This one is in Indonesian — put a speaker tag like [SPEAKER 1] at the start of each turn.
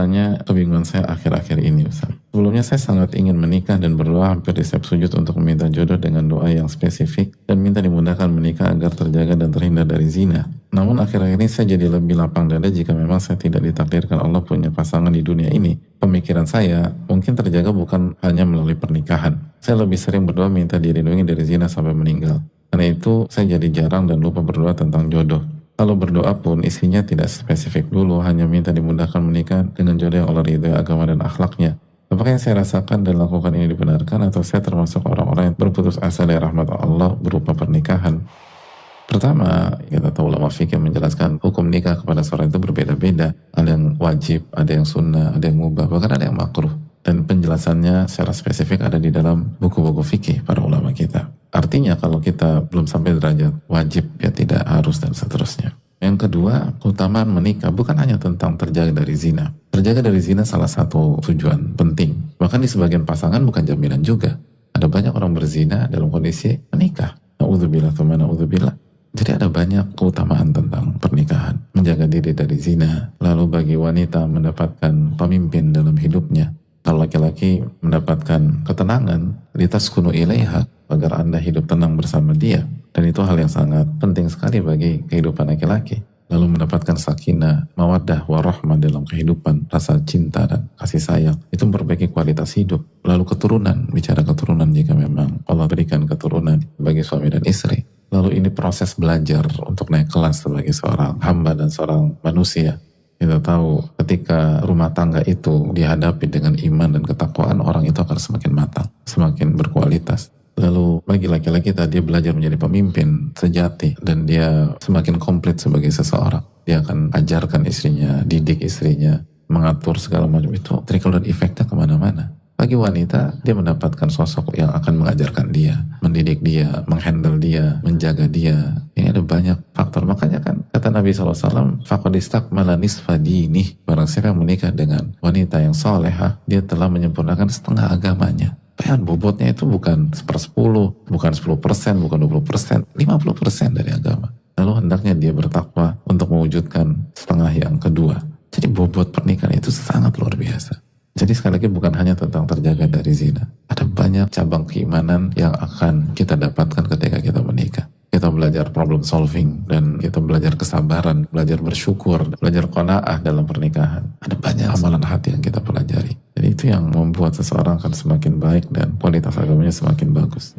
[SPEAKER 1] Tanya kebingungan saya akhir-akhir ini, Ustaz. Sebelumnya saya sangat ingin menikah dan berdoa hampir di setiap sujud untuk meminta jodoh dengan doa yang spesifik dan minta dimudahkan menikah agar terjaga dan terhindar dari zina. Namun akhir-akhir ini saya jadi lebih lapang dada jika memang saya tidak ditakdirkan Allah punya pasangan di dunia ini. Pemikiran saya mungkin terjaga bukan hanya melalui pernikahan. Saya lebih sering berdoa minta dilindungi dari zina sampai meninggal. Karena itu saya jadi jarang dan lupa berdoa tentang jodoh. Kalau berdoa pun isinya tidak spesifik dulu, hanya minta dimudahkan menikah dengan jodoh yang Allah ridhoi agama dan akhlaknya. Apakah yang saya rasakan dan lakukan ini dibenarkan atau saya termasuk orang-orang yang berputus asa dari rahmat Allah berupa pernikahan? Pertama, kita tahu ulama fikih menjelaskan hukum nikah kepada seorang itu berbeda-beda. Ada yang wajib, ada yang sunnah, ada yang mubah, bahkan ada yang makruh. Dan penjelasannya secara spesifik ada di dalam buku-buku fikih para ulama kita. Artinya kalau kita belum sampai derajat wajib, ya tidak harus dan seterusnya. Yang kedua, keutamaan menikah bukan hanya tentang terjaga dari zina. Terjaga dari zina salah satu tujuan penting. Bahkan di sebagian pasangan bukan jaminan juga. Ada banyak orang berzina dalam kondisi menikah. Na'udzubillah, na'udzubillah. Jadi ada banyak keutamaan tentang pernikahan. Menjaga diri dari zina. Lalu bagi wanita mendapatkan pemimpin dalam hidupnya. Kalau laki-laki mendapatkan ketenangan, litaskunu ilaiha, agar Anda hidup tenang bersama dia. Dan itu hal yang sangat penting sekali bagi kehidupan laki-laki. Lalu mendapatkan sakinah, mawaddah, warahmah dalam kehidupan, rasa cinta dan kasih sayang. Itu memperbaiki kualitas hidup. Lalu keturunan, bicara keturunan jika memang Allah berikan keturunan bagi suami dan istri. Lalu ini proses belajar untuk naik kelas sebagai seorang hamba dan seorang manusia. Kita tahu ketika rumah tangga itu dihadapi dengan iman dan ketakwaan, orang itu akan semakin matang, semakin berkualitas. Lalu bagi laki-laki tadi belajar menjadi pemimpin sejati dan dia semakin komplit sebagai seseorang. Dia akan ajarkan istrinya, didik istrinya, mengatur segala macam itu. Trickle dan efeknya kemana-mana. Bagi wanita, dia mendapatkan sosok yang akan mengajarkan dia, mendidik dia, menghandle dia, menjaga dia. Ini ada banyak faktor. Makanya kan kata Nabi SAW, faqad istakmala nisfa dinih. Barang siapa yang menikah dengan wanita yang solehah, dia telah menyempurnakan setengah agamanya. Bayangkan bobotnya itu bukan 1/10, bukan 10%, bukan 20%, 50% dari agama. Lalu hendaknya dia bertakwa untuk mewujudkan setengah yang kedua. Jadi bobot pernikahan itu sangat luar biasa. Jadi sekali lagi bukan hanya tentang terjaga dari zina. Ada banyak cabang keimanan yang akan kita dapatkan ketika kita menikah. Kita belajar problem solving dan kita belajar kesabaran, belajar bersyukur, belajar qanaah dalam pernikahan. Ada banyak amalan hati yang kita pelajari. Jadi itu yang membuat seseorang akan semakin baik dan kualitas agamanya semakin bagus.